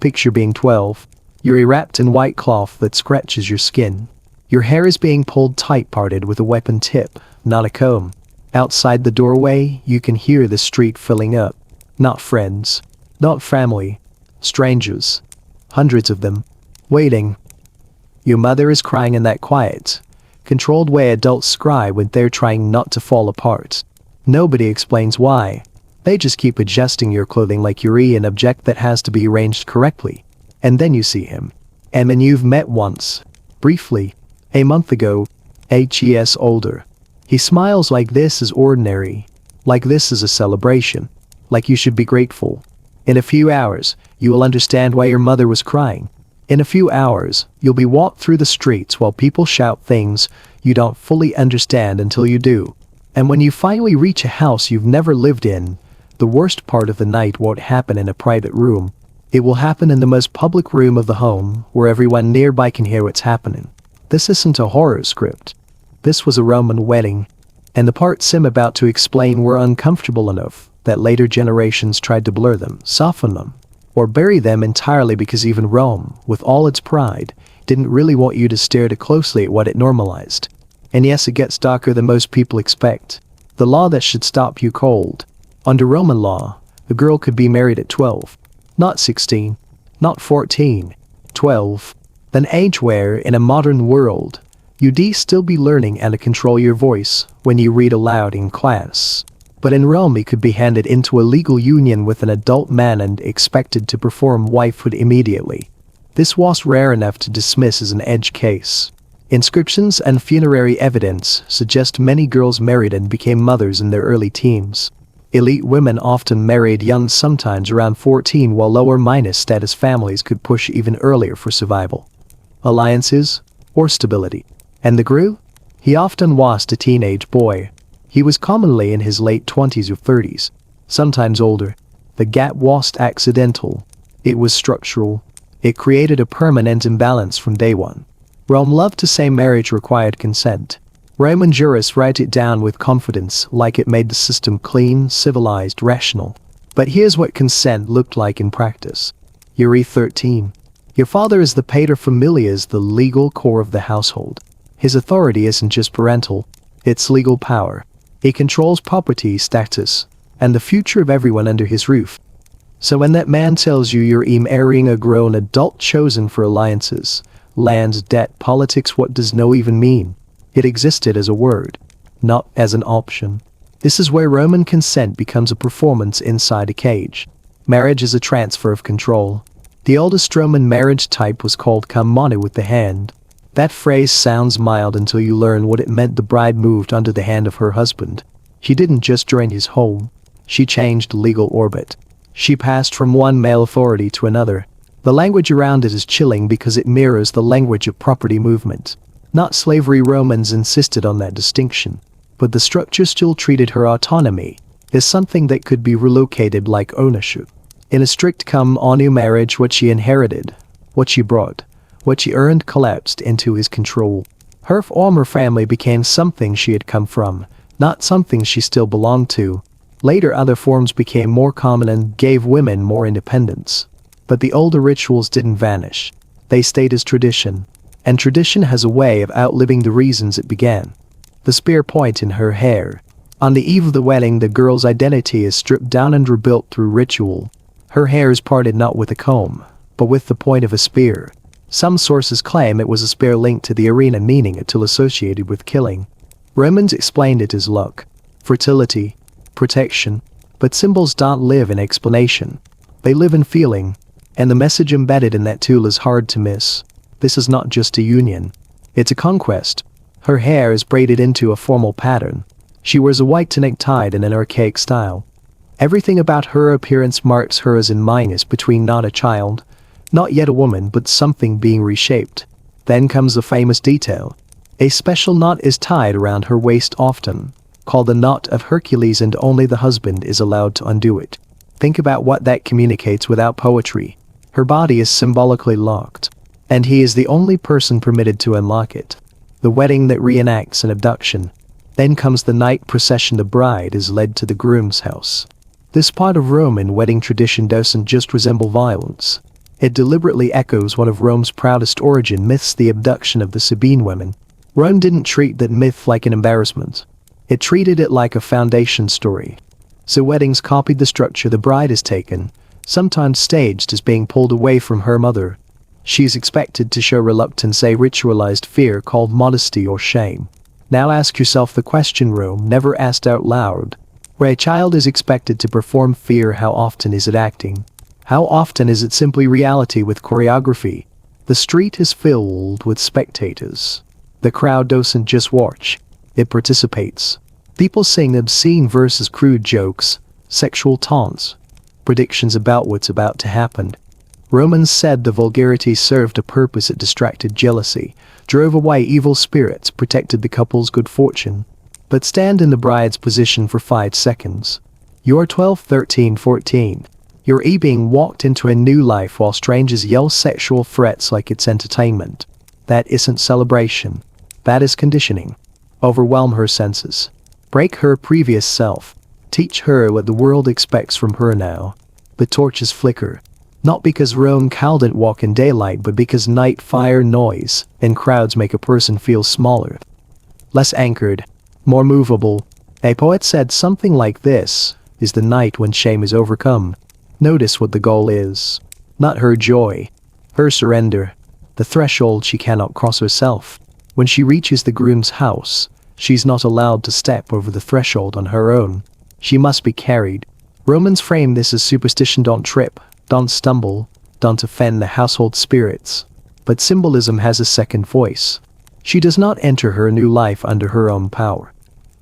Picture being 12. You're wrapped in white cloth that scratches your skin. Your hair is being pulled tight-parted with a weapon tip, not a comb. Outside the doorway, you can hear the street filling up. Not friends. Not family. Strangers. Hundreds of them. Waiting. Your mother is crying in that quiet, controlled way adults cry when they're trying not to fall apart. Nobody explains why. They just keep adjusting your clothing like you're an object that has to be arranged correctly. And then you see him. And then you've met once. Briefly. A month ago. 8 years older. He smiles like this is ordinary. Like this is a celebration. Like you should be grateful. In a few hours, you will understand why your mother was crying. In a few hours, you'll be walked through the streets while people shout things you don't fully understand until you do. And when you finally reach a house you've never lived in, the worst part of the night won't happen in a private room. It will happen in the most public room of the home, where everyone nearby can hear what's happening. This isn't a horror script. This was a Roman wedding. And the parts I'm about to explain were uncomfortable enough that later generations tried to blur them, soften them, or bury them entirely because even Rome, with all its pride, didn't really want you to stare too closely at what it normalized. And yes, it gets darker than most people expect. The law that should stop you cold. Under Roman law, a girl could be married at 12. Not 16. Not 14. 12. An age where, in a modern world, you'd still be learning how to control your voice when you read aloud in class. But in Rome he could be handed into a legal union with an adult man and expected to perform wifehood immediately. This was rare enough to dismiss as an edge case. Inscriptions and funerary evidence suggest many girls married and became mothers in their early teens. Elite women often married young, sometimes around 14, while lower-status families could push even earlier for survival, alliances, or stability. And the Gru? He often was a teenage boy. He was commonly in his late 20s or 30s, sometimes older. The gap wasn't accidental. It was structural. It created a permanent imbalance from day one. Rome loved to say marriage required consent. Roman jurists write it down with confidence, like it made the system clean, civilized, rational. But here's what consent looked like in practice. You're 13. Your father is the paterfamilias, the legal core of the household. His authority isn't just parental, it's legal power. He controls property, status, and the future of everyone under his roof. So when that man tells you you're marrying a grown adult chosen for alliances, land, debt, politics, what does no even mean? It existed as a word, not as an option. This is where Roman consent becomes a performance inside a cage. Marriage is a transfer of control. The oldest Roman marriage type was called commune with the hand. That phrase sounds mild until you learn what it meant. The bride moved under the hand of her husband. She didn't just join his home. She changed legal orbit. She passed from one male authority to another. The language around it is chilling because it mirrors the language of property movement. Not slavery. Romans insisted on that distinction. But the structure still treated her autonomy as something that could be relocated like ownership. In a strict commune marriage, what she inherited, what she brought, what she earned collapsed into his control. Her former family became something she had come from, not something she still belonged to. Later other forms became more common and gave women more independence. But the older rituals didn't vanish. They stayed as tradition. And tradition has a way of outliving the reasons it began. The spear point in her hair. On the eve of the wedding, the girl's identity is stripped down and rebuilt through ritual. Her hair is parted not with a comb, but with the point of a spear. Some sources claim it was a spear linked to the arena, meaning until associated with killing. Romans explained it as luck, fertility, protection, but symbols don't live in explanation. They live in feeling, and the message embedded in that tool is hard to miss. This is not just a union. It's a conquest. Her hair is braided into a formal pattern. She wears a white tunic tied in an archaic style. Everything about her appearance marks her as in minus between not a child, not yet a woman, but something being reshaped. Then comes the famous detail. A special knot is tied around her waist, often called the knot of Hercules, and only the husband is allowed to undo it. Think about what that communicates without poetry. Her body is symbolically locked, and he is the only person permitted to unlock it. The wedding that reenacts an abduction. Then comes the night procession. The bride is led to the groom's house. This part of Roman wedding tradition doesn't just resemble violence. It deliberately echoes one of Rome's proudest origin myths, the abduction of the Sabine women. Rome didn't treat that myth like an embarrassment. It treated it like a foundation story. So weddings copied the structure. The bride is taken, sometimes staged as being pulled away from her mother. She's expected to show reluctance, a ritualized fear called modesty or shame. Now ask yourself the question Rome never asked out loud. Where a child is expected to perform fear, how often is it acting? How often is it simply reality with choreography? The street is filled with spectators. The crowd doesn't just watch, it participates. People sing obscene verses, crude jokes, sexual taunts, predictions about what's about to happen. Romans said the vulgarity served a purpose. It distracted jealousy, drove away evil spirits, protected the couple's good fortune. But stand in the bride's position for 5 seconds. You're 12, 13, 14. You're being walked into a new life while strangers yell sexual threats like it's entertainment. That isn't celebration. That is conditioning. Overwhelm her senses. Break her previous self. Teach her what the world expects from her now. The torches flicker. Not because Rome couldn't walk in daylight, but because night, fire, noise, and crowds make a person feel smaller, less anchored, more movable. A poet said something like this: is the night when shame is overcome. Notice what the goal is. Not her joy, her surrender, the threshold she cannot cross herself. When she reaches the groom's house, she's not allowed to step over the threshold on her own. She must be carried. Romans frame this as superstition. Don't trip, don't stumble, don't offend the household spirits. But symbolism has a second voice. She does not enter her new life under her own power.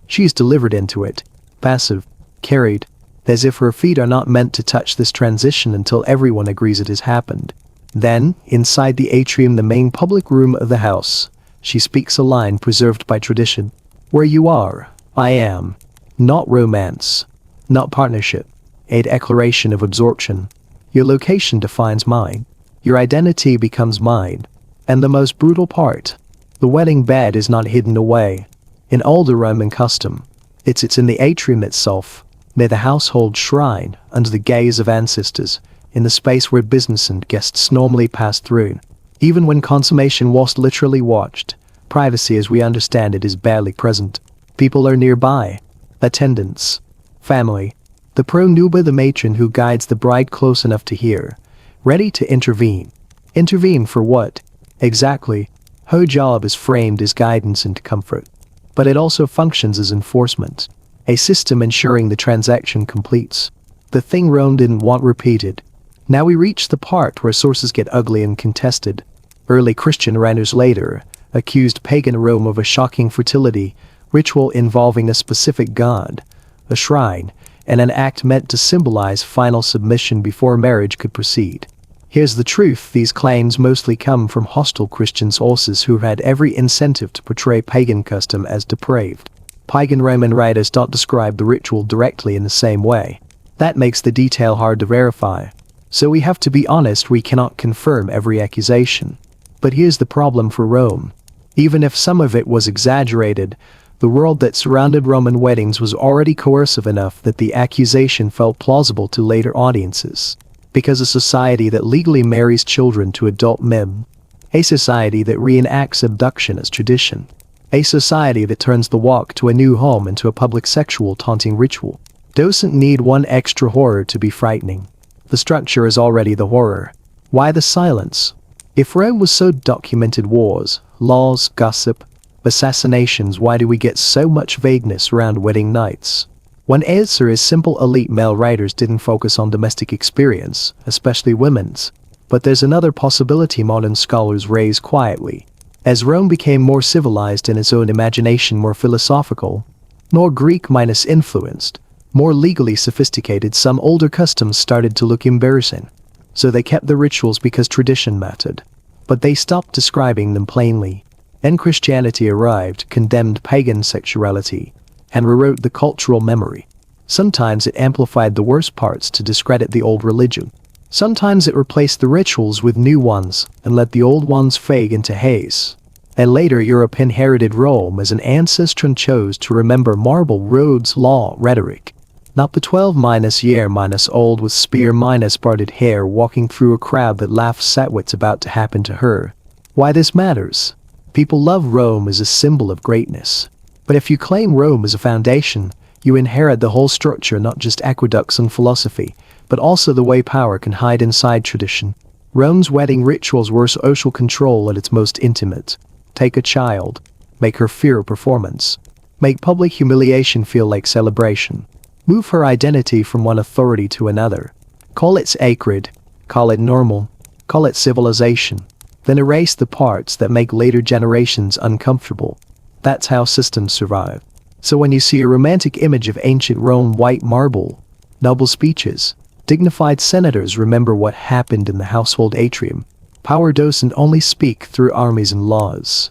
She is delivered into it, passive, carried, as if her feet are not meant to touch this transition until everyone agrees it has happened. Then, inside the atrium, the main public room of the house, she speaks a line preserved by tradition. Where you are, I am. Not romance. Not partnership. A declaration of absorption. Your location defines mine. Your identity becomes mine. And the most brutal part, the wedding bed is not hidden away in older Roman custom. It's in the atrium itself, near the household shrine, under the gaze of ancestors, in the space where business and guests normally pass through. Even when consummation was literally watched, privacy as we understand it is barely present. People are nearby. Attendants. Family. The pro-nuba, the matron who guides the bride close enough to hear. Ready to intervene. Intervene for what? Exactly. Her job is framed as guidance and comfort. But it also functions as enforcement. A system ensuring the transaction completes. The thing Rome didn't want repeated. Now we reach the part where sources get ugly and contested. Early Christian writers later accused pagan Rome of a shocking fertility ritual involving a specific god, a shrine, and an act meant to symbolize final submission before marriage could proceed. Here's the truth: these claims mostly come from hostile Christian sources who had every incentive to portray pagan custom as depraved. Pagan Roman writers don't describe the ritual directly in the same way. That makes the detail hard to verify. So we have to be honest, we cannot confirm every accusation. But here's the problem for Rome. Even if some of it was exaggerated, the world that surrounded Roman weddings was already coercive enough that the accusation felt plausible to later audiences. Because a society that legally marries children to adult men, a society that reenacts abduction as tradition, a society that turns the walk to a new home into a public sexual taunting ritual, doesn't need one extra horror to be frightening. The structure is already the horror. Why the silence? If Rome was so documented wars, laws, gossip, assassinations, why do we get so much vagueness around wedding nights? One answer is simple: elite male writers didn't focus on domestic experience, especially women's. But there's another possibility modern scholars raise quietly. As Rome became more civilized in its own imagination, more philosophical, more Greek-minus influenced, more legally sophisticated, some older customs started to look embarrassing. So they kept the rituals because tradition mattered. But they stopped describing them plainly. Then Christianity arrived, condemned pagan sexuality, and rewrote the cultural memory. Sometimes it amplified the worst parts to discredit the old religion. Sometimes it replaced the rituals with new ones and let the old ones fade into haze. And later Europe inherited Rome as an ancestor and chose to remember marble roads, law, rhetoric, Not the 12-year-old with spear parted hair walking through a crowd that laughs at what's about to happen to her. Why this matters? People love Rome as a symbol of greatness. But if you claim Rome as a foundation, you inherit the whole structure, not just aqueducts and philosophy, but also the way power can hide inside tradition. Rome's wedding rituals were social control at its most intimate. Take a child. Make her fear performance. Make public humiliation feel like celebration. Move her identity from one authority to another. Call it sacred. Call it normal. Call it civilization. Then erase the parts that make later generations uncomfortable. That's how systems survive. So when you see a romantic image of ancient Rome, white marble, noble speeches, dignified senators, remember what happened in the household atrium. Power doesn't only speak through armies and laws.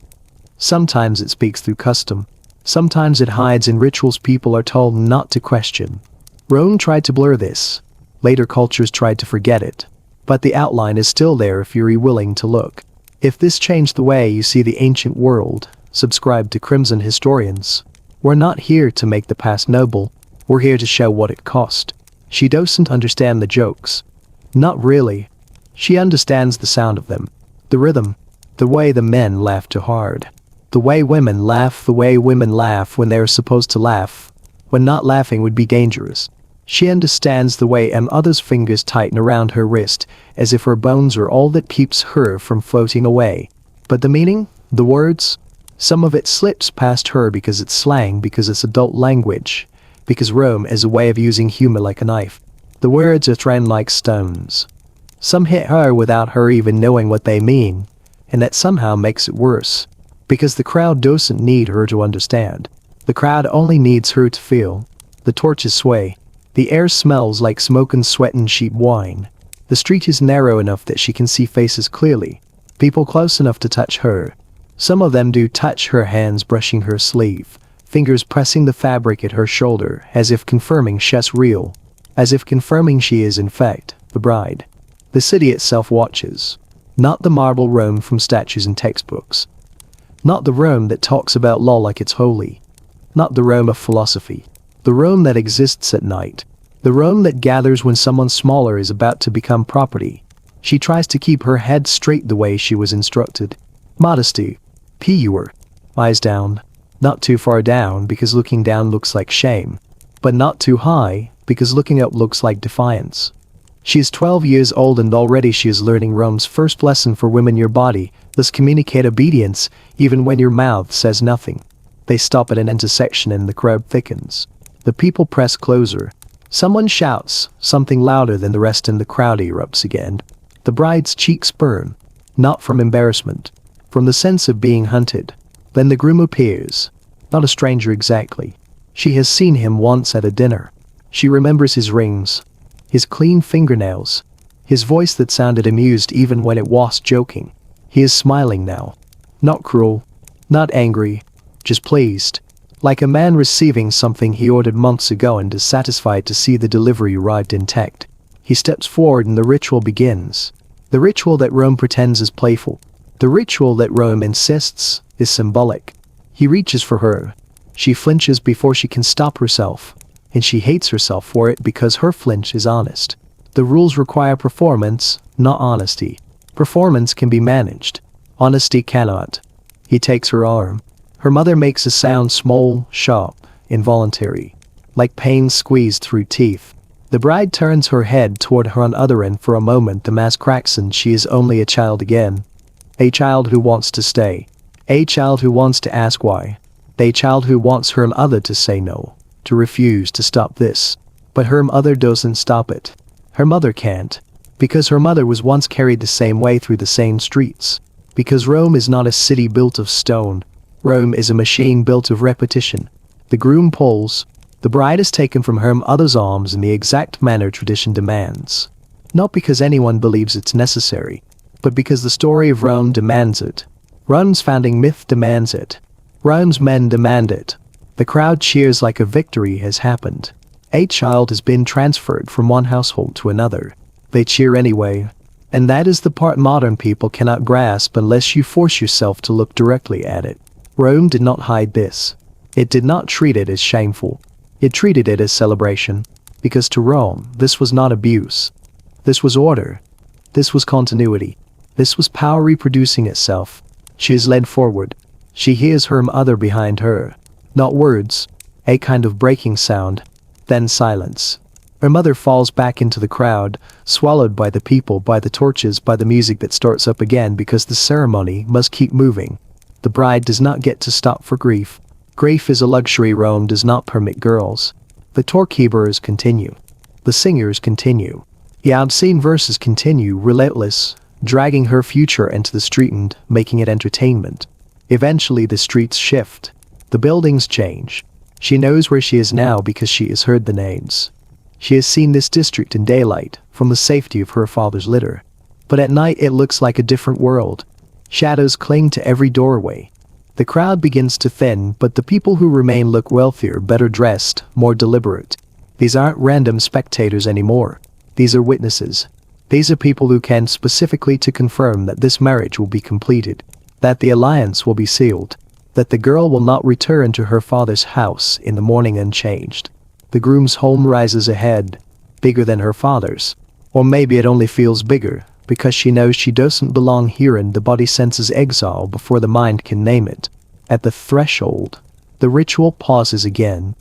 Sometimes it speaks through custom. Sometimes it hides in rituals people are told not to question. Rome tried to blur this. Later cultures tried to forget it. But the outline is still there if you're willing to look. If this changed the way you see the ancient world, subscribe to Crimson Historians. We're not here to make the past noble. We're here to show what it cost. She doesn't understand the jokes. Not really. She understands the sound of them. The rhythm. The way the men laugh too hard. The way women laugh when they're supposed to laugh. When not laughing would be dangerous. She understands the way others' fingers tighten around her wrist, as if her bones are all that keeps her from floating away. But the meaning? The words? Some of it slips past her because it's slang, because it's adult language. Because Rome is a way of using humor like a knife. The words are thrown like stones. Some hit her without her even knowing what they mean, and that somehow makes it worse. Because the crowd doesn't need her to understand. The crowd only needs her to feel. The torches sway. The air smells like smoke and sweat and cheap wine. The street is narrow enough that she can see faces clearly. People close enough to touch her. Some of them do touch her hands, brushing her sleeve. Fingers pressing the fabric at her shoulder, as if confirming she's real. As if confirming she is in fact the bride. The city itself watches. Not the marble Rome from statues and textbooks. Not the Rome that talks about law like it's holy. Not the Rome of philosophy. The Rome that exists at night. The Rome that gathers when someone smaller is about to become property. She tries to keep her head straight the way she was instructed. Modesty. Pure. Eyes down. Not too far down because looking down looks like shame. But not too high because looking up looks like defiance. She is 12 years old and already she is learning Rome's first lesson for women. Your body, thus communicate obedience even when your mouth says nothing. They stop at an intersection and the crowd thickens. The people press closer. Someone shouts, something louder than the rest, and the crowd erupts again. The bride's cheeks burn. Not from embarrassment. From the sense of being hunted. Then the groom appears. Not a stranger exactly. She has seen him once at a dinner. She remembers his rings. His clean fingernails. His voice that sounded amused even when it was joking. He is smiling now. Not cruel. Not angry. Just pleased. Like a man receiving something he ordered months ago and is satisfied to see the delivery arrived intact. He steps forward and the ritual begins. The ritual that Rome pretends is playful. The ritual that Rome insists is symbolic. He reaches for her. She flinches before she can stop herself. And she hates herself for it because her flinch is honest. The rules require performance, not honesty. Performance can be managed. Honesty cannot. He takes her arm. Her mother makes a sound, small, sharp, involuntary. Like pain squeezed through teeth. The bride turns her head toward her on other end. For a moment the mask cracks and she is only a child again. A child who wants to stay. A child who wants to ask why. A child who wants her mother to say no. To refuse to stop this. But her mother doesn't stop it. Her mother can't. Because her mother was once carried the same way through the same streets. Because Rome is not a city built of stone. Rome is a machine built of repetition. The groom pulls. The bride is taken from her mother's arms in the exact manner tradition demands. Not because anyone believes it's necessary, but because the story of Rome demands it. Rome's founding myth demands it. Rome's men demand it. The crowd cheers like a victory has happened. A child has been transferred from one household to another. They cheer anyway. And that is the part modern people cannot grasp unless you force yourself to look directly at it. Rome did not hide this. It did not treat it as shameful. It treated it as celebration. Because to Rome, this was not abuse. This was order. This was continuity. This was power reproducing itself. She is led forward. She hears her mother behind her. Not words. A kind of breaking sound. Then silence. Her mother falls back into the crowd, swallowed by the people, by the torches, by the music that starts up again because the ceremony must keep moving. The bride does not get to stop for grief. Grief is a luxury Rome does not permit girls. The torch-keepers continue. The singers continue. The obscene verses continue, relentless, dragging her future into the street and making it entertainment. Eventually the streets shift. The buildings change. She knows where she is now because she has heard the names. She has seen this district in daylight, from the safety of her father's litter. But at night it looks like a different world. Shadows cling to every doorway. The crowd begins to thin, but the people who remain look wealthier, better dressed, more deliberate. These aren't random spectators anymore. These are witnesses. These are people who can specifically to confirm that this marriage will be completed, that the alliance will be sealed, that the girl will not return to her father's house in the morning unchanged. The groom's home rises ahead, bigger than her father's. Or maybe it only feels bigger, because she knows she doesn't belong here and the body senses exile before the mind can name it. At the threshold, the ritual pauses again.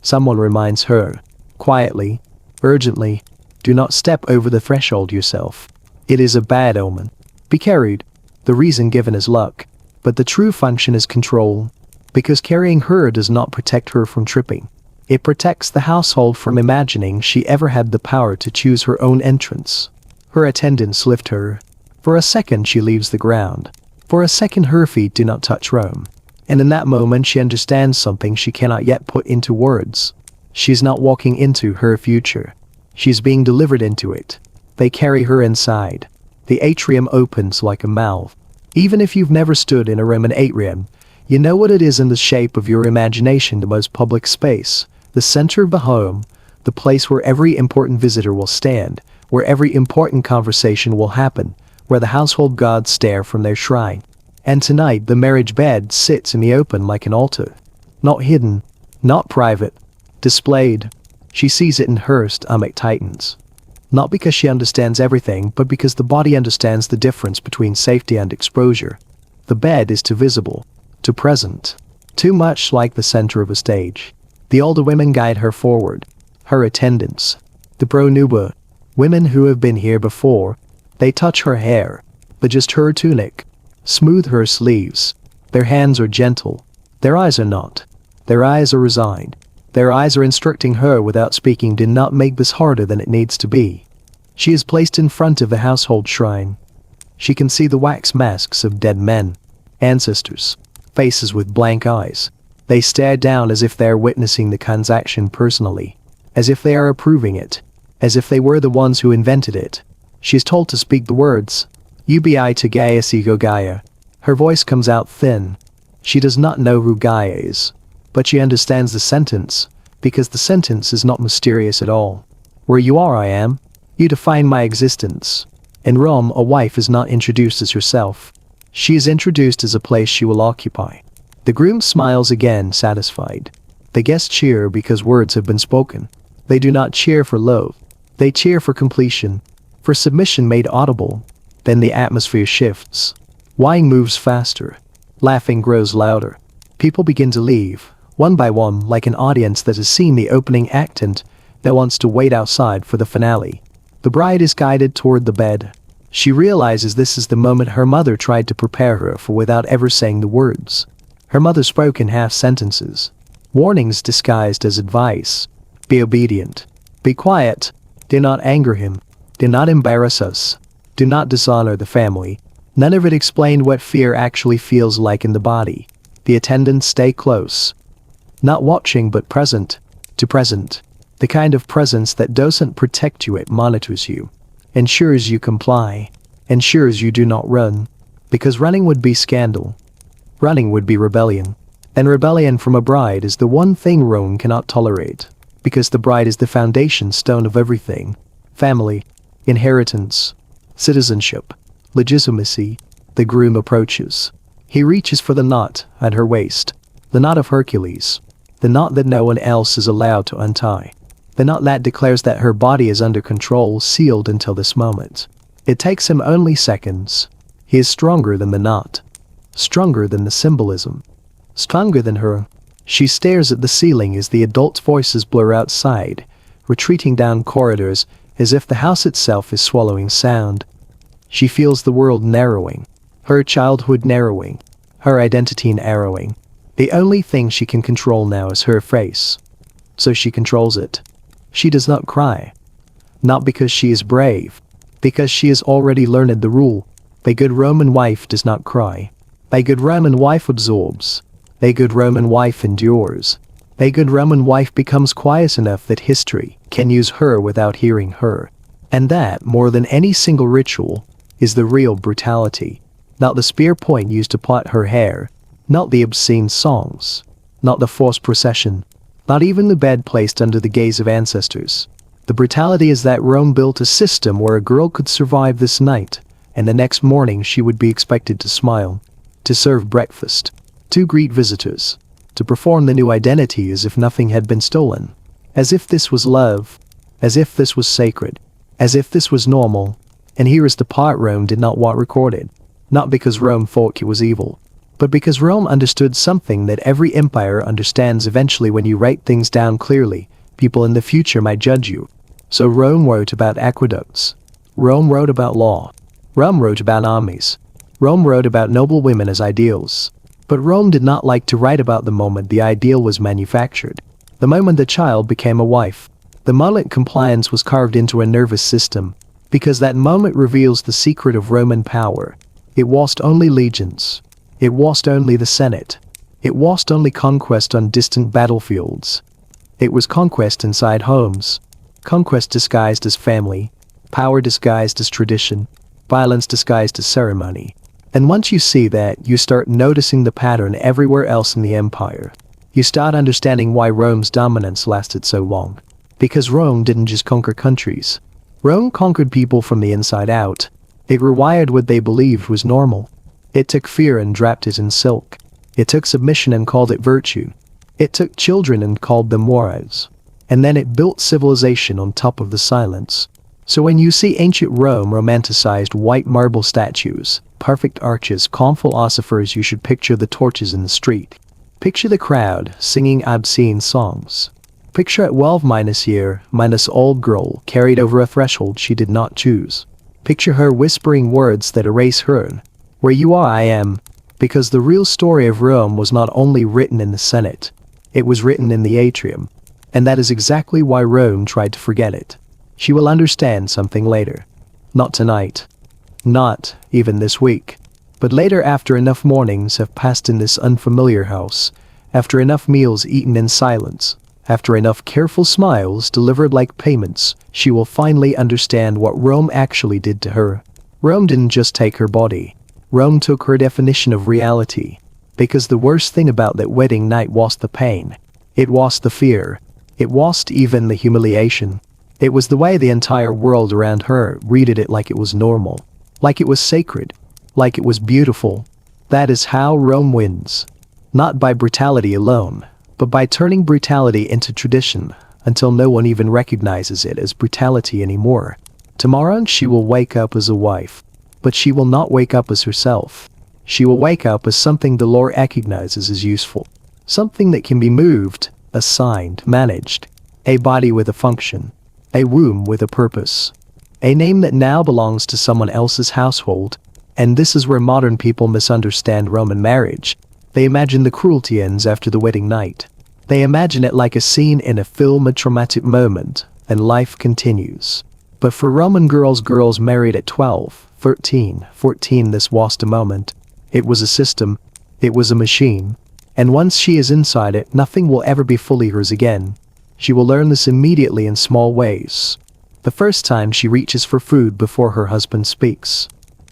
Someone reminds her, quietly, urgently, do not step over the threshold yourself. It is a bad omen. Be carried. The reason given is luck, but the true function is control, because carrying her does not protect her from tripping. It protects the household from imagining she ever had the power to choose her own entrance. Her attendants lift her. For a second she leaves the ground. For a second her feet do not touch Rome. And in that moment she understands something she cannot yet put into words. She's not walking into her future. She's being delivered into it. They carry her inside. The atrium opens like a mouth. Even if you've never stood in a Roman atrium, you know what it is in the shape of your imagination, the most public space, the center of the home, the place where every important visitor will stand, where every important conversation will happen, where the household gods stare from their shrine. And tonight the marriage bed sits in the open like an altar. Not hidden, not private, displayed. She sees it in her stomach tightens. Not because she understands everything, but because the body understands the difference between safety and exposure. The bed is too visible, too present, too much like the center of a stage. The older women guide her forward. Her attendants, the pronuba, women who have been here before, they touch her hair, adjust her tunic, smooth her sleeves. Their hands are gentle. Their eyes are not. Their eyes are resigned. Their eyes are instructing her without speaking, do not make this harder than it needs to be. She is placed in front of the household shrine. She can see the wax masks of dead men, ancestors, faces with blank eyes. They stare down as if they are witnessing the transaction personally, as if they are approving it, as if they were the ones who invented it. She is told to speak the words, Ubi to Gaia Sigo Gaia. Her voice comes out thin. She does not know who Gaia is, but she understands the sentence, because the sentence is not mysterious at all. Where you are I am. You define my existence. In Rome, a wife is not introduced as herself. She is introduced as a place she will occupy. The groom smiles again, satisfied. The guests cheer because words have been spoken. They do not cheer for love. They cheer for completion, for submission made audible. Then the atmosphere shifts. Wine moves faster. Laughing grows louder. People begin to leave, one by one, like an audience that has seen the opening act and that wants to wait outside for the finale. The bride is guided toward the bed. She realizes this is the moment her mother tried to prepare her for without ever saying the words. Her mother spoke in half sentences. Warnings disguised as advice. Be obedient. Be quiet. Do not anger him. Do not embarrass us. Do not dishonor the family. None of it explained what fear actually feels like in the body. The attendants stay close. Not watching but present. To present. The kind of presence that doesn't protect you, it monitors you. Ensures you comply. Ensures you do not run. Because running would be scandal. Running would be rebellion. And rebellion from a bride is the one thing Rome cannot tolerate. Because the bride is the foundation stone of everything. Family. Inheritance. Citizenship. Legitimacy. The groom approaches. He reaches for the knot at her waist. The knot of Hercules. The knot that no one else is allowed to untie. The knot that declares that her body is under control, sealed until this moment. It takes him only seconds. He is stronger than the knot. Stronger than the symbolism. Stronger than her. She stares at the ceiling as the adults' voices blur outside, retreating down corridors as if the house itself is swallowing sound. She feels the world narrowing. Her childhood narrowing. Her identity narrowing. The only thing she can control now is her face. So she controls it. She does not cry. Not because she is brave. Because she has already learned the rule. A good Roman wife does not cry. A good Roman wife absorbs. A good Roman wife endures. A good Roman wife becomes quiet enough that history can use her without hearing her. And that, more than any single ritual, is the real brutality. Not the spear point used to plait her hair. Not the obscene songs. Not the forced procession. Not even the bed placed under the gaze of ancestors. The brutality is that Rome built a system where a girl could survive this night, and the next morning she would be expected to smile, to serve breakfast, to greet visitors, to perform the new identity as if nothing had been stolen, as if this was love, as if this was sacred, as if this was normal. And here is the part Rome did not want recorded, not because Rome thought it was evil, but because Rome understood something that every empire understands eventually: when you write things down clearly, people in the future might judge you. So Rome wrote about aqueducts. Rome wrote about law. Rome wrote about armies. Rome wrote about noble women as ideals. But Rome did not like to write about the moment the ideal was manufactured. The moment the child became a wife. The moment compliance was carved into a nervous system. Because that moment reveals the secret of Roman power. It wasn't only legions. It wasn't only the Senate. It wasn't only conquest on distant battlefields. It was conquest inside homes. Conquest disguised as family. Power disguised as tradition. Violence disguised as ceremony. And once you see that, you start noticing the pattern everywhere else in the empire. You start understanding why Rome's dominance lasted so long. Because Rome didn't just conquer countries. Rome conquered people from the inside out. It rewired what they believed was normal. It took fear and draped it in silk. It took submission and called it virtue. It took children and called them warriors. And then it built civilization on top of the silence. So when you see ancient Rome romanticized white marble statues, perfect arches, calm philosophers, you should picture the torches in the street. Picture the crowd singing obscene songs. Picture a 12-year old girl carried over a threshold she did not choose. Picture her whispering words that erase her. Where you are, I am. Because the real story of Rome was not only written in the Senate, it was written in the atrium. And that is exactly why Rome tried to forget it. She will understand something later. Not tonight. Not even this week. But later, after enough mornings have passed in this unfamiliar house, after enough meals eaten in silence, after enough careful smiles delivered like payments, she will finally understand what Rome actually did to her. Rome didn't just take her body. Rome took her definition of reality. Because the worst thing about that wedding night was the pain. It was the fear. It wasn't even the humiliation. It was the way the entire world around her read it like it was normal. Like it was sacred. Like it was beautiful. That is how Rome wins. Not by brutality alone, but by turning brutality into tradition, until no one even recognizes it as brutality anymore. Tomorrow she will wake up as a wife. But she will not wake up as herself. She will wake up as something the law recognizes as useful. Something that can be moved, assigned, managed. A body with a function. A womb with a purpose. A name that now belongs to someone else's household. And this is where modern people misunderstand Roman marriage. They imagine the cruelty ends after the wedding night. They imagine it like a scene in a film, a traumatic moment, and life continues. But for Roman girls married at 12, 13, 14, this wasn't a moment. It was a system. It was a machine. And once she is inside it, nothing will ever be fully hers again. She will learn this immediately in small ways. The first time she reaches for food before her husband speaks.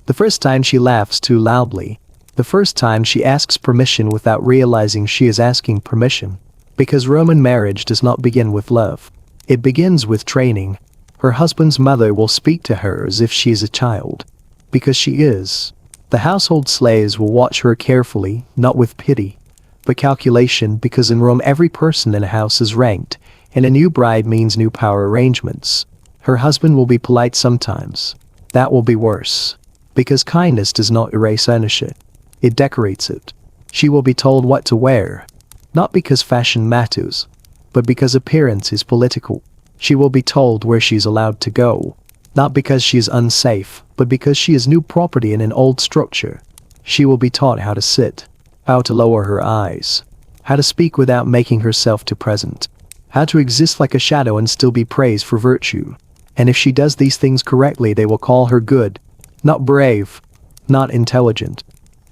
The first time she laughs too loudly. The first time she asks permission without realizing she is asking permission. Because Roman marriage does not begin with love. It begins with training. Her husband's mother will speak to her as if she is a child. Because she is. The household slaves will watch her carefully, not with pity, but calculation, because in Rome every person in a house is ranked. And a new bride means new power arrangements. Her husband will be polite sometimes. That will be worse. Because kindness does not erase ownership. It decorates it. She will be told what to wear. Not because fashion matters, but because appearance is political. She will be told where she is allowed to go. Not because she is unsafe, but because she is new property in an old structure. She will be taught how to sit, how to lower her eyes, how to speak without making herself too present, how to exist like a shadow and still be praised for virtue. And if she does these things correctly, they will call her good, not brave, not intelligent,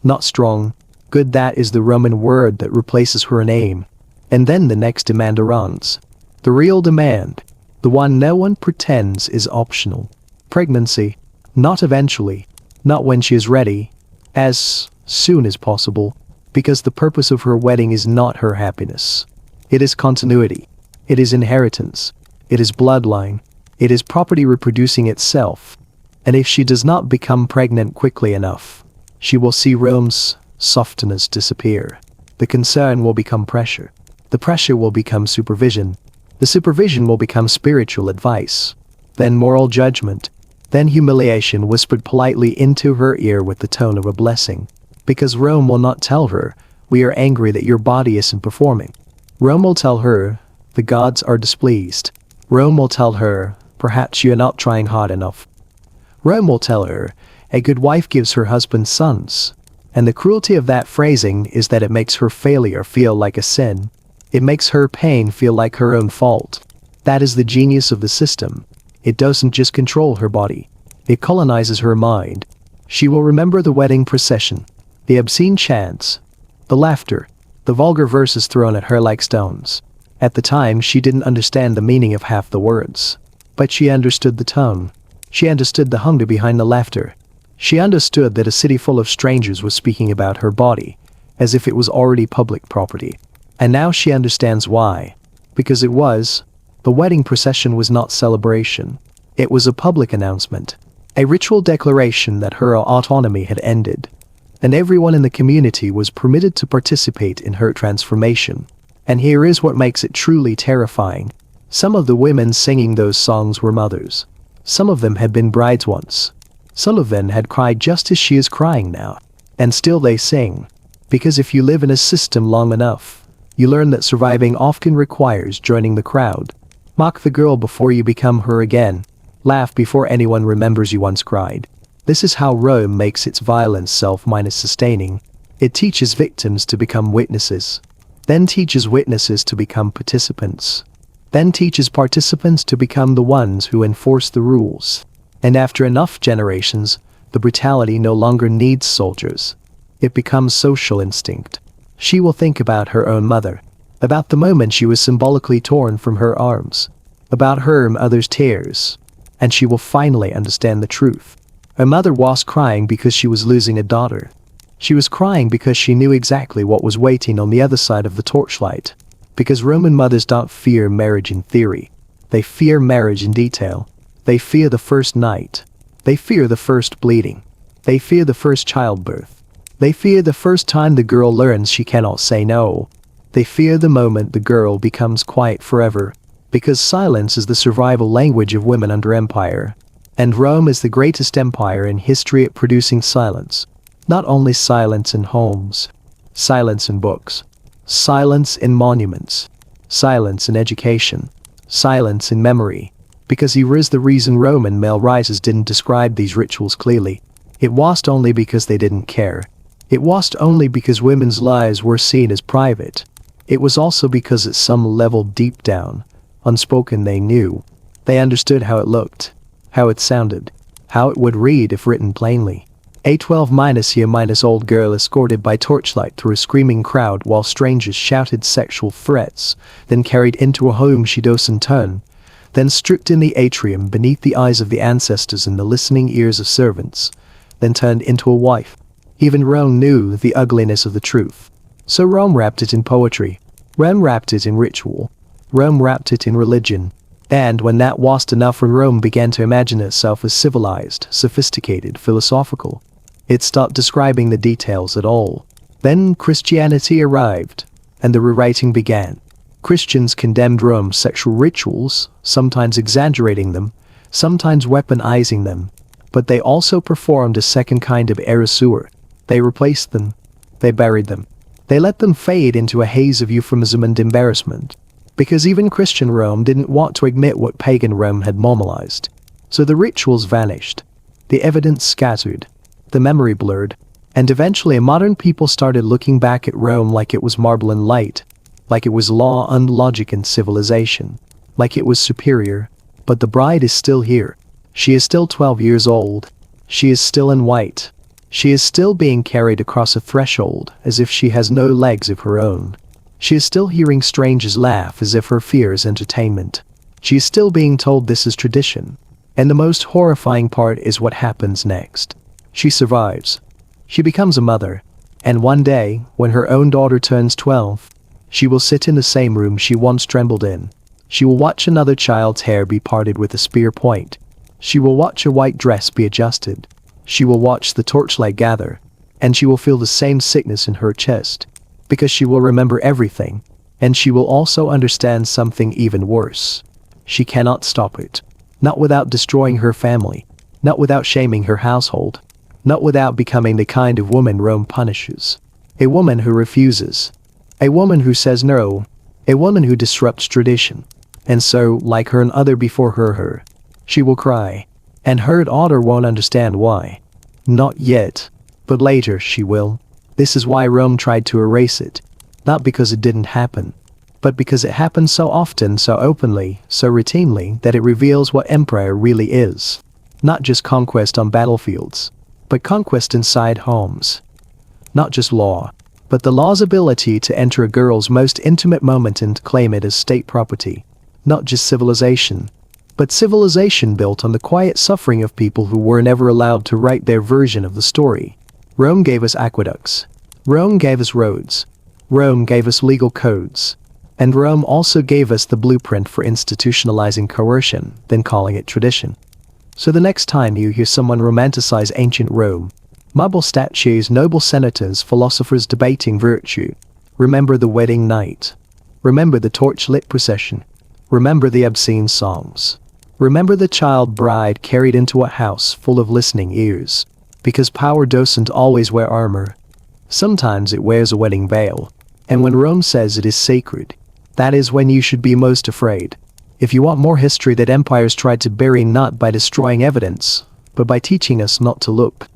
not strong. Good, that is the Roman word that replaces her name. And then the next demand arises. The real demand, the one no one pretends is optional. Pregnancy, not eventually, not when she is ready, as soon as possible, because the purpose of her wedding is not her happiness. It is continuity. It is inheritance. It is bloodline. It is property reproducing itself. And if she does not become pregnant quickly enough, she will see Rome's softness disappear. The concern will become pressure. The pressure will become supervision. The supervision will become spiritual advice. Then moral judgment. Then humiliation whispered politely into her ear with the tone of a blessing. Because Rome will not tell her, we are angry that your body isn't performing. Rome will tell her, the gods are displeased. Rome will tell her, perhaps you are not trying hard enough. Rome will tell her, a good wife gives her husband sons. And the cruelty of that phrasing is that it makes her failure feel like a sin. It makes her pain feel like her own fault. That is the genius of the system. It doesn't just control her body. It colonizes her mind. She will remember the wedding procession, the obscene chants, the laughter, the vulgar verses thrown at her like stones. At the time, she didn't understand the meaning of half the words. But she understood the tone. She understood the hunger behind the laughter. She understood that a city full of strangers was speaking about her body, as if it was already public property. And now she understands why. Because the wedding procession was not celebration. It was a public announcement. A ritual declaration that her autonomy had ended. And everyone in the community was permitted to participate in her transformation. And here is what makes it truly terrifying. Some of the women singing those songs were mothers. Some of them had been brides once. Some of them had cried just as she is crying now. And still they sing. Because if you live in a system long enough, you learn that surviving often requires joining the crowd. Mock the girl before you become her again. Laugh before anyone remembers you once cried. This is how Rome makes its violence self-sustaining. It teaches victims to become witnesses. Then teaches witnesses to become participants. Then teaches participants to become the ones who enforce the rules. And after enough generations, the brutality no longer needs soldiers. It becomes social instinct. She will think about her own mother, about the moment she was symbolically torn from her arms, about her mother's tears, and she will finally understand the truth. Her mother was crying because she was losing a daughter. She was crying because she knew exactly what was waiting on the other side of the torchlight. Because Roman mothers don't fear marriage in theory. They fear marriage in detail. They fear the first night. They fear the first bleeding. They fear the first childbirth. They fear the first time the girl learns she cannot say no. They fear the moment the girl becomes quiet forever. Because silence is the survival language of women under empire. And Rome is the greatest empire in history at producing silence. Not only silence in homes. Silence in books. Silence in monuments. Silence in education. Silence in memory. Because here is the reason Roman male writers didn't describe these rituals clearly. It was only because they didn't care. It was only because women's lives were seen as private. It was also because at some level deep down, unspoken, they knew. They understood how it looked, how it sounded, how it would read if written plainly. A 12-year-old girl escorted by torchlight through a screaming crowd while strangers shouted sexual threats, then carried into a home she doesn't turn, then stripped in the atrium beneath the eyes of the ancestors and the listening ears of servants, then turned into a wife. Even Rome knew the ugliness of the truth. So Rome wrapped it in poetry. Rome wrapped it in ritual. Rome wrapped it in religion. And when that was enough, Rome began to imagine itself as civilized, sophisticated, philosophical. It stopped describing the details at all. Then Christianity arrived, and the rewriting began. Christians condemned Rome's sexual rituals, sometimes exaggerating them, sometimes weaponizing them. But they also performed a second kind of erasure. They replaced them. They buried them. They let them fade into a haze of euphemism and embarrassment. Because even Christian Rome didn't want to admit what pagan Rome had normalized. So the rituals vanished. The evidence scattered. The memory blurred. And eventually modern people started looking back at Rome like it was marble and light. Like it was law and logic and civilization. Like it was superior. But the bride is still here. She is still 12 years old. She is still in white. She is still being carried across a threshold as if she has no legs of her own. She is still hearing strangers laugh as if her fear is entertainment. She is still being told this is tradition. And the most horrifying part is what happens next. She survives. She becomes a mother. And one day, when her own daughter turns 12, she will sit in the same room she once trembled in. She will watch another child's hair be parted with a spear point. She will watch a white dress be adjusted. She will watch the torchlight gather, and she will feel the same sickness in her chest, because she will remember everything, and she will also understand something even worse. She cannot stop it. Not without destroying her family, not without shaming her household, not without becoming the kind of woman Rome punishes. A woman who refuses. A woman who says no. A woman who disrupts tradition. And so, like her and other before her, she will cry. And her daughter won't understand why. Not yet. But later she will. This is why Rome tried to erase it. Not because it didn't happen. But because it happened so often, so openly, so routinely that it reveals what empire really is. Not just conquest on battlefields. But conquest inside homes. Not just law. But the law's ability to enter a girl's most intimate moment and claim it as state property. Not just civilization. But civilization built on the quiet suffering of people who were never allowed to write their version of the story. Rome gave us aqueducts. Rome gave us roads. Rome gave us legal codes. And Rome also gave us the blueprint for institutionalizing coercion, then calling it tradition. So the next time you hear someone romanticize ancient Rome, marble statues, noble senators, philosophers debating virtue, remember the wedding night. Remember the torch-lit procession. Remember the obscene songs. Remember the child bride carried into a house full of listening ears. Because power doesn't always wear armor. Sometimes it wears a wedding veil. And when Rome says it is sacred, that is when you should be most afraid. If you want more history that empires tried to bury not by destroying evidence, but by teaching us not to look,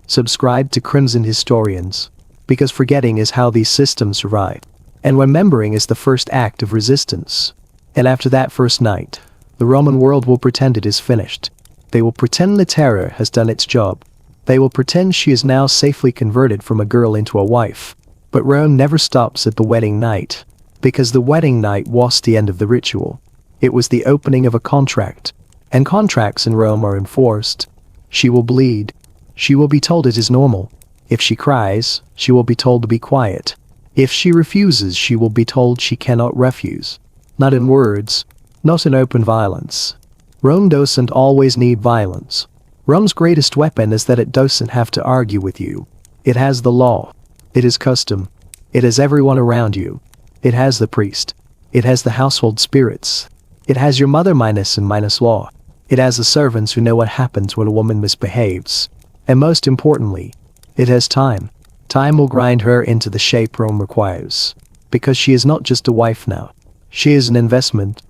subscribe to Crimson Historians. Because forgetting is how these systems survive. And remembering is the first act of resistance. And after that first night, the Roman world will pretend it is finished. They will pretend the terror has done its job. They will pretend she is now safely converted from a girl into a wife. But Rome never stops at the wedding night. Because the wedding night was the end of the ritual. It was the opening of a contract. And contracts in Rome are enforced. She will bleed. She will be told it is normal. If she cries, she will be told to be quiet. If she refuses, she will be told she cannot refuse. Not in words. Not in open violence. Rome doesn't always need violence. Rome's greatest weapon is that it doesn't have to argue with you. It has the law. It is custom. It has everyone around you. It has the priest. It has the household spirits. It has your mother minus and minus law. It has the servants who know what happens when a woman misbehaves. And most importantly, it has time. Time will grind her into the shape Rome requires. Because she is not just a wife now. She is an investment.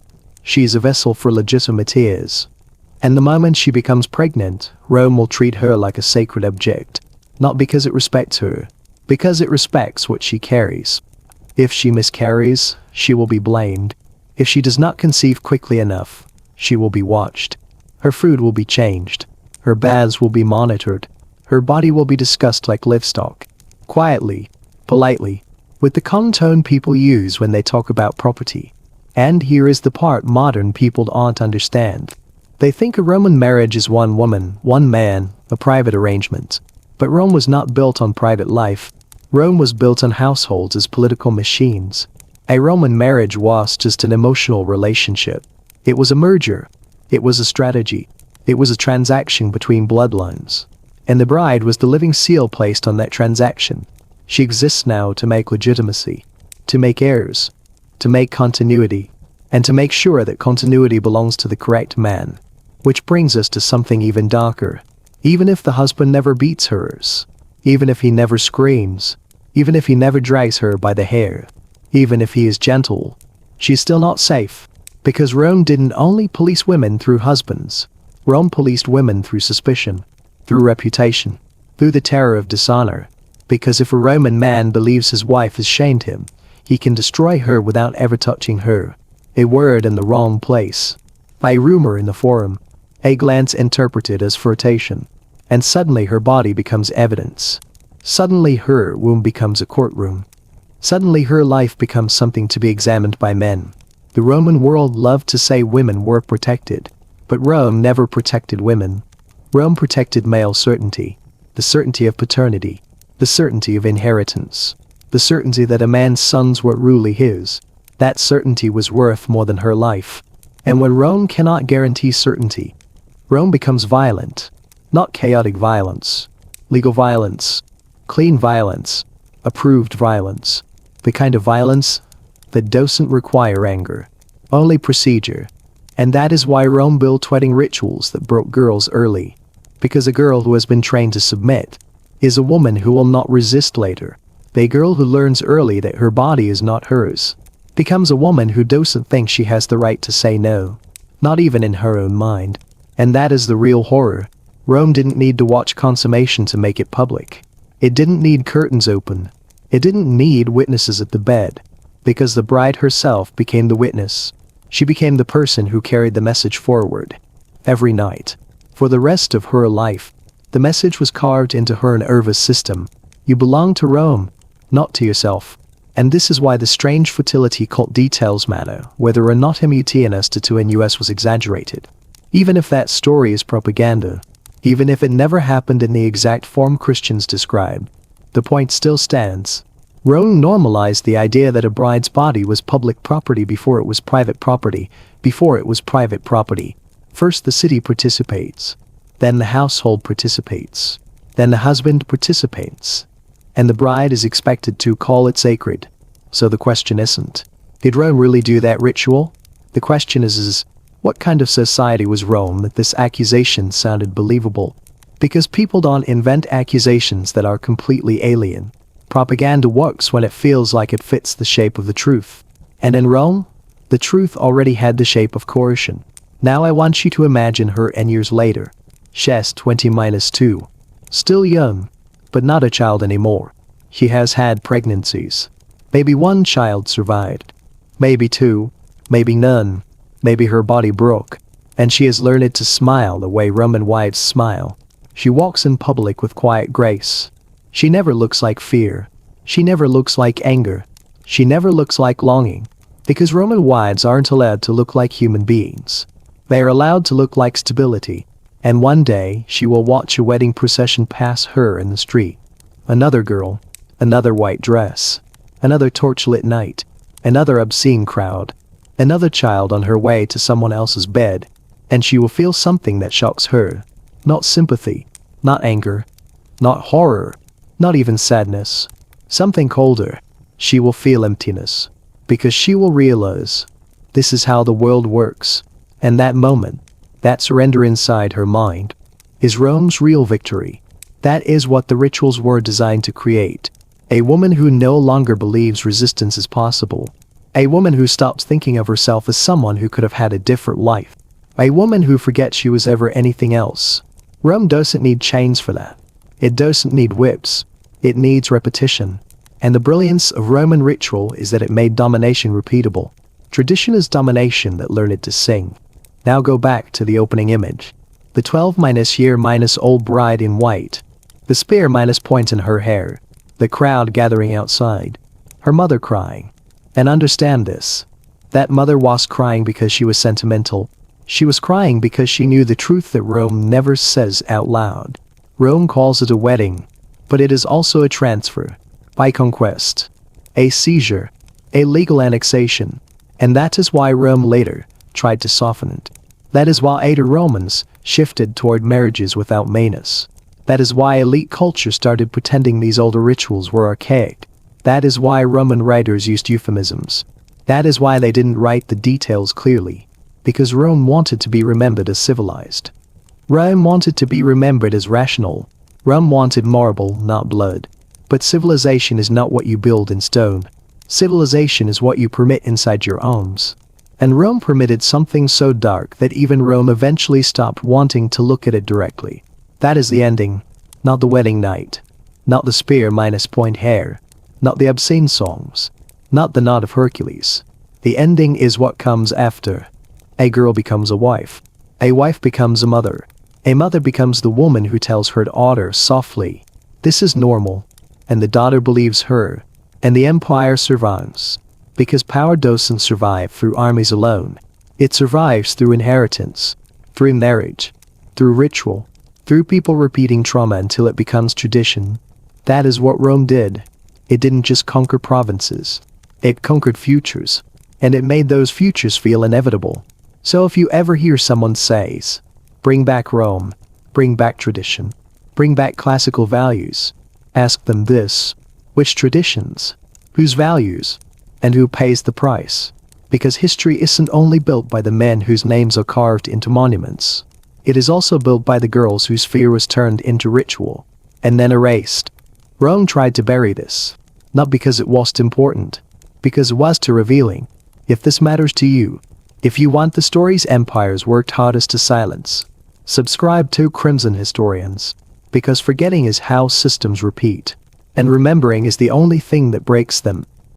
She is a vessel for legitimate heirs. And the moment she becomes pregnant, Rome will treat her like a sacred object. Not because it respects her. Because it respects what she carries. If she miscarries, she will be blamed. If she does not conceive quickly enough, she will be watched. Her food will be changed. Her baths will be monitored. Her body will be discussed like livestock. Quietly, politely, with the calm tone people use when they talk about property. And here is the part modern people don't understand. They think a Roman marriage is one woman, one man, a private arrangement. But Rome was not built on private life. Rome was built on households as political machines. A Roman marriage was just an emotional relationship. It was a merger. It was a strategy. It was a transaction between bloodlines. And the bride was the living seal placed on that transaction. She exists now to make legitimacy. To make heirs. to make continuity, and to make sure that continuity belongs to the correct man. Which brings us to something even darker. Even if the husband never beats hers, even if he never screams, even if he never drags her by the hair, even if he is gentle, she's still not safe. Because Rome didn't only police women through husbands. Rome policed women through suspicion, through reputation, through the terror of dishonor. Because if a Roman man believes his wife has shamed him, he can destroy her without ever touching her. A word in the wrong place, a rumor in the forum, a glance interpreted as flirtation, and suddenly her body becomes evidence. Suddenly her womb becomes a courtroom. Suddenly her life becomes something to be examined by men. The Roman world loved to say women were protected, but Rome never protected women. Rome protected male certainty, the certainty of paternity, the certainty of inheritance, the certainty that a man's sons were truly his. That certainty was worth more than her life. And when Rome cannot guarantee certainty, Rome becomes violent. Not chaotic violence, legal violence, clean violence, approved violence. The kind of violence that doesn't require anger, only procedure. And that is why Rome built wedding rituals that broke girls early. Because a girl who has been trained to submit is a woman who will not resist later. A girl who learns early that her body is not hers becomes a woman who doesn't think she has the right to say no, not even in her own mind. And that is the real horror. Rome didn't need to watch consummation to make it public. It didn't need curtains open. It didn't need witnesses at the bed. Because the bride herself became the witness. She became the person who carried the message forward. Every night. For the rest of her life, the message was carved into her nervous system. You belong to Rome, not to yourself. And this is why the strange fertility cult details matter, whether or not MUTNS in US was exaggerated. Even if that story is propaganda, even if it never happened in the exact form Christians describe, the point still stands. Rome normalized the idea that a bride's body was public property before it was private property, First the city participates, then the household participates, then the husband participates, and the bride is expected to call it sacred. So the question isn't, did Rome really do that ritual? The question is what kind of society was Rome that this accusation sounded believable? Because people don't invent accusations that are completely alien. Propaganda works when it feels like it fits the shape of the truth. And in Rome, the truth already had the shape of coercion. Now I want you to imagine her n years later. She's 20-2. Still young, but not a child anymore. She has had pregnancies. Maybe one child survived. Maybe two. Maybe none. Maybe her body broke. And she has learned to smile the way Roman wives smile. She walks in public with quiet grace. She never looks like fear. She never looks like anger. She never looks like longing. Because Roman wives aren't allowed to look like human beings. They are allowed to look like stability. And one day she will watch a wedding procession pass her in the street. Another girl. Another white dress. Another torchlit night. Another obscene crowd. Another child on her way to someone else's bed. And she will feel something that shocks her. Not sympathy. Not anger. Not horror. Not even sadness. Something colder. She will feel emptiness. Because she will realize this is how the world works. And that moment, that surrender inside her mind, is Rome's real victory. That is what the rituals were designed to create. A woman who no longer believes resistance is possible. A woman who stops thinking of herself as someone who could have had a different life. A woman who forgets she was ever anything else. Rome doesn't need chains for that. It doesn't need whips. It needs repetition. And the brilliance of Roman ritual is that it made domination repeatable. Tradition is domination that learned it to sing. Now go back to the opening image. The 12-year-old bride in white. The spear -point in her hair. The crowd gathering outside. Her mother crying. And understand this. That mother was crying because she was sentimental. She was crying because she knew the truth that Rome never says out loud. Rome calls it a wedding. But it is also a transfer. By conquest. A seizure. A legal annexation. And that is why Rome later tried to soften it. That is why later Romans shifted toward marriages without manus. That is why elite culture started pretending these older rituals were archaic. That is why Roman writers used euphemisms. That is why they didn't write the details clearly, because Rome wanted to be remembered as civilized. Rome wanted to be remembered as rational. Rome wanted marble, not blood. But civilization is not what you build in stone. Civilization is what you permit inside your homes. And Rome permitted something so dark that even Rome eventually stopped wanting to look at it directly. That is the ending, not the wedding night, not the spear minus point hair, not the obscene songs, not the nod of Hercules. The ending is what comes after. A girl becomes a wife becomes a mother becomes the woman who tells her daughter softly, "This is normal," and the daughter believes her, and the empire survives. Because power doesn't survive through armies alone. It survives through inheritance, through marriage, through ritual, through people repeating trauma until it becomes tradition. That is what Rome did. It didn't just conquer provinces. It conquered futures, and it made those futures feel inevitable. So if you ever hear someone say, "Bring back Rome, bring back tradition, bring back classical values," ask them this: which traditions, whose values, and who pays the price? Because history isn't only built by the men whose names are carved into monuments. It is also built by the girls whose fear was turned into ritual, and then erased. Rome tried to bury this, not because it wasn't important, because it was too revealing. If this matters to you, if you want the stories empires worked hardest to silence, subscribe to Crimson Historians, because forgetting is how systems repeat, and remembering is the only thing that breaks them.